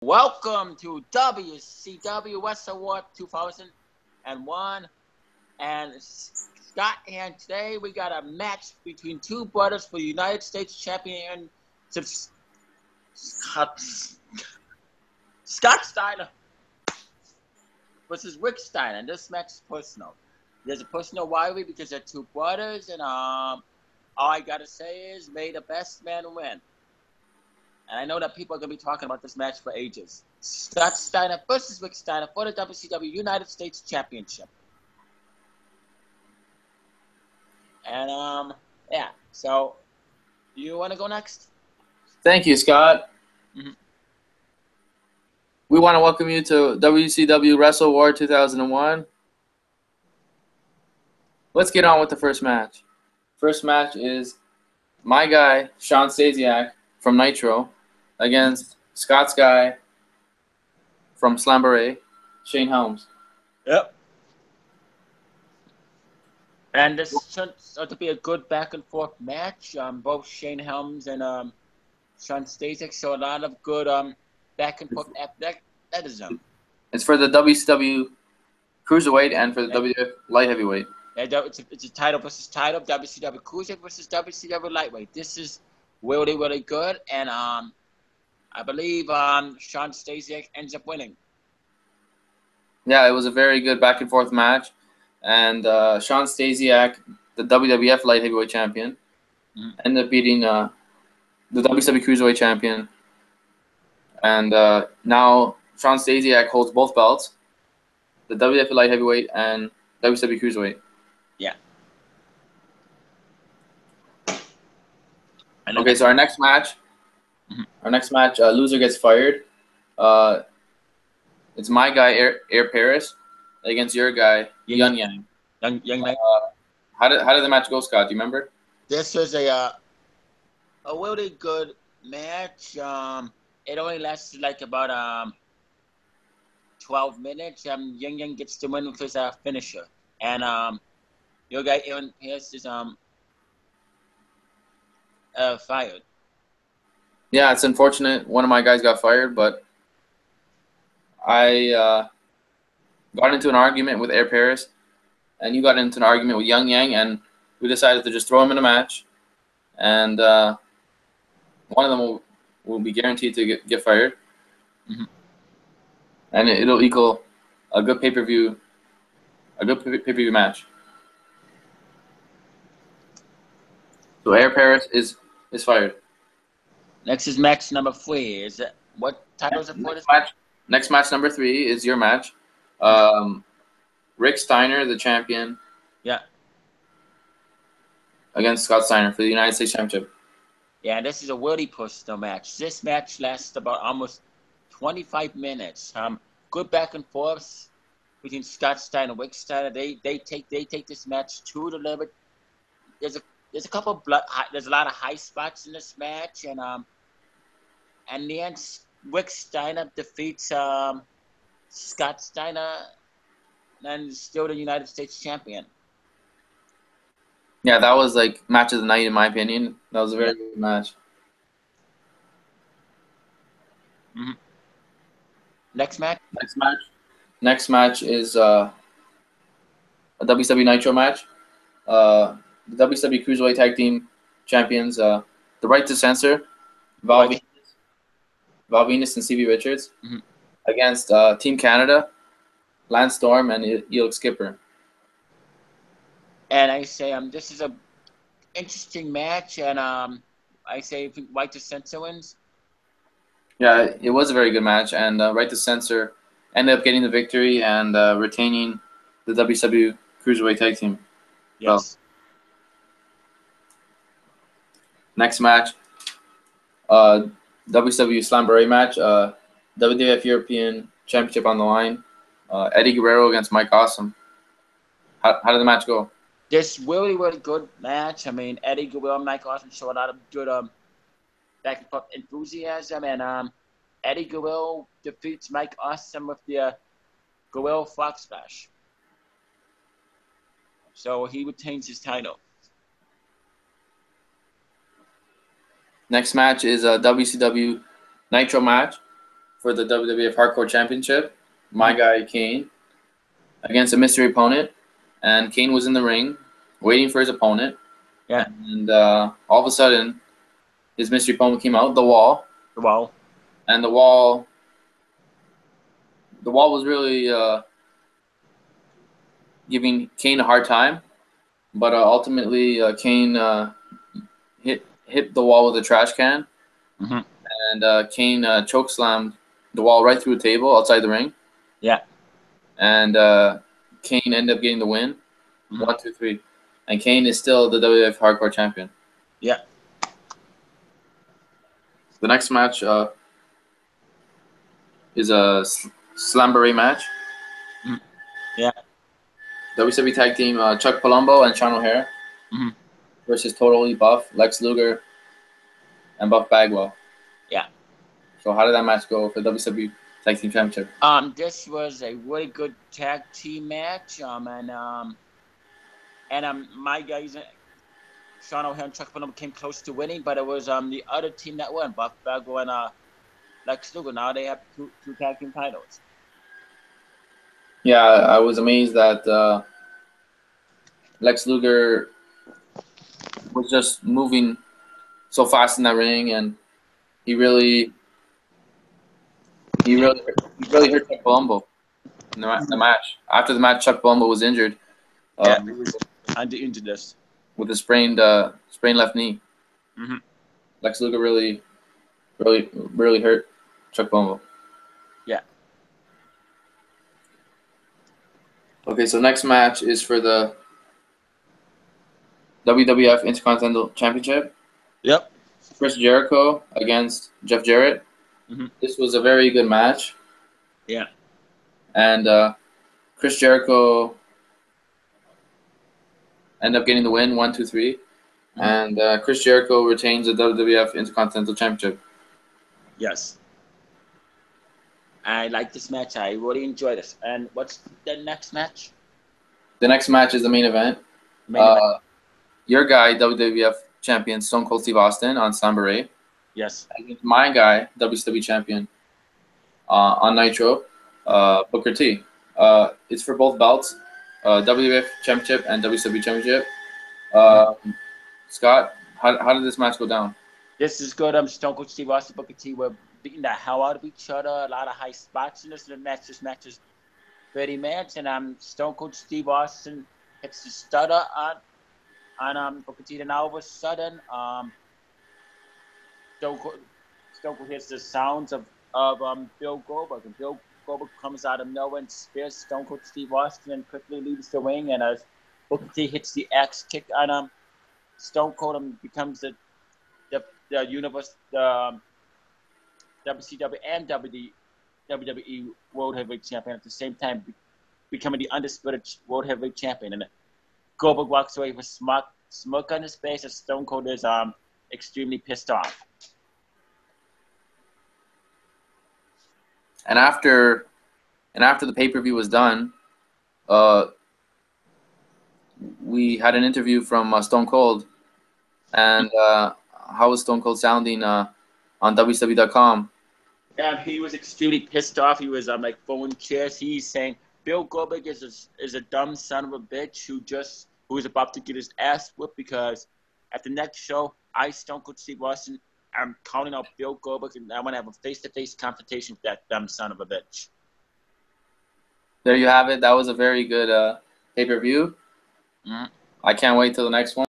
Welcome to WCW Wrestle War 2001. And Scott, and today we got a match between two brothers for the United States Championship. Scott Steiner versus Rick Steiner. And this match is personal. There's a personal rivalry because they're two brothers, and all I gotta say is, may the best man win. And I know that people are going to be talking about this match for ages. Scott Steiner versus Rick Steiner for the WCW United States Championship. And, yeah. So, you want to go next? Thank you, Scott. Mm-hmm. We want to welcome you to WCW Wrestle War 2001. Let's get on with the first match. First match is my guy, Shawn Stasiak from Nitro, against Scott's guy from Slamboree, Shane Helms. Yep. And this turns out to be a good back and forth match. Both Shane Helms and Shawn Stasiak show a lot of good back and forth athleticism. It's for the WCW Cruiserweight and for the WWF Light Heavyweight. It's a title versus title, WCW Cruiserweight versus WCW Lightweight. This is really, really good, and I believe Shawn Stasiak ends up winning. Yeah, it was a very good back and forth match, and Shawn Stasiak, the WWF Light Heavyweight Champion, ended up beating the WCW Cruiserweight Champion, and now Shawn Stasiak holds both belts, the WWF Light Heavyweight and WCW Cruiserweight. Yeah. Okay, so our next match, loser gets fired. It's my guy, Air Paris, against your guy, Young Yang. Young Yang. How did the match go, Scott? Do you remember? This was a really good match. It only lasted like about 12 minutes. Young Yang gets the win with his finisher, and your guy Aaron Pierce is fired. Yeah, it's unfortunate. One of my guys got fired, but I got into an argument with Air Paris, and you got into an argument with Young Yang, and we decided to just throw him in a match, and one of them will be guaranteed to get fired, and it'll equal a good pay-per-view match. So Air Paris is fired. Next is match number 3. Is it what title is it for this match? Next match number 3 is your match. Rick Steiner, the champion. Yeah. Against Scott Steiner for the United States Championship. Yeah, this is a really personal match. This match lasts about almost 25 minutes. Good back and forth between Scott Steiner and Rick Steiner. They take this match to the limit. There's a couple of there's a lot of high spots in this match, and in the end, Rick Steiner defeats Scott Steiner and is still the United States champion. Yeah, that was like match of the night in my opinion. That was a very good match. Next match is a WCW Nitro match. The WCW Cruiserweight Tag Team Champions, the Right to Censor, Val Venus and C.V. Richards, against Team Canada, Lance Storm and Elix Skipper. And I say this is a interesting match, and I say Right to Censor wins. Yeah, it was a very good match, and Right to Censor ended up getting the victory and retaining the WCW Cruiserweight Tag Team. Yes. So, next match, WCW Slamboree match, WWF European Championship on the line. Eddie Guerrero against Mike Awesome. How did the match go? This really, really good match. I mean, Eddie Guerrero and Mike Awesome show a lot of good back and forth enthusiasm, and Eddie Guerrero defeats Mike Awesome with the Guerrero Frog Splash. So he retains his title. Next match is a WCW Nitro Match. for the WWF Hardcore Championship. My guy, Kane, against a mystery opponent. And Kane was in the ring waiting for his opponent. Yeah. And all of a sudden, his mystery opponent came out, the Wall. The Wall. And the Wall was really giving Kane a hard time. But ultimately, Kane hit the Wall with a trash can. Mm-hmm. And Kane chokeslammed the Wall right through a table outside the ring. Yeah. And Kane ended up getting the win. Mm-hmm. 1, 2, 3. And Kane is still the WWF Hardcore Champion. Yeah. The next match is a Slamboree match. Mm-hmm. Yeah. WCW Tag Team Chuck Palumbo and Sean O'Hare versus Totally Buff, Lex Luger, and Buff Bagwell. Yeah. So how did that match go for WCW Tag Team Championship? This was a really good tag team match. My guys, Sean O'Hare and Chuck Palumbo, came close to winning, but it was the other team that won, Buff Bagwell and Lex Luger. Now they have two tag team titles. Yeah, I was amazed that Lex Luger was just moving so fast in that ring, and he really hurt Chuck Palumbo in the match. After the match, Chuck Palumbo was injured. Yeah, he was on the injured list with a sprained left knee. Mm-hmm. Lex Luger really hurt Chuck Palumbo. Yeah. Okay, so next match is for the WWF Intercontinental Championship. Yep. Chris Jericho against Jeff Jarrett. Mm-hmm. This was a very good match. Yeah. And Chris Jericho ended up getting the win, 1, 2, 3. Mm-hmm. And Chris Jericho retains the WWF Intercontinental Championship. Yes. I like this match. I really enjoyed it. And what's the next match? The next match is the main event. Your guy, WWF Champion Stone Cold Steve Austin on Slamboree. Yes. Against my guy, WCW Champion on Nitro, Booker T. It's for both belts, WWF Championship and WCW Championship. Scott, how did this match go down? This is good. Stone Cold Steve Austin and Booker T were beating the hell out of each other. A lot of high spots in this match. This match is 30 minutes, and Stone Cold Steve Austin hits the stutter on Booker T. And all of a sudden, Stone Cold hits the sounds of Bill Goldberg, and Bill Goldberg comes out of nowhere and spears Stone Cold Steve Austin and quickly leaves the ring. And as Booker T hits the axe kick on Stone Cold and becomes the universe, the WCW and WWE World Heavyweight Champion at the same time, becoming the undisputed World Heavyweight Champion. And Goldberg walks away with smoke on his face as Stone Cold is extremely pissed off. And after the pay-per-view was done, we had an interview from Stone Cold, and how was Stone Cold sounding on WCW.com? Yeah, he was extremely pissed off. He was like throwing chairs. He's saying Bill Goldberg is a dumb son of a bitch who is about to get his ass whipped, because at the next show, Stone Cold Steve Austin, I'm calling out Bill Goldberg, and I want to have a face-to-face confrontation with that dumb son of a bitch. There you have it. That was a very good pay-per-view. Mm-hmm. I can't wait till the next one.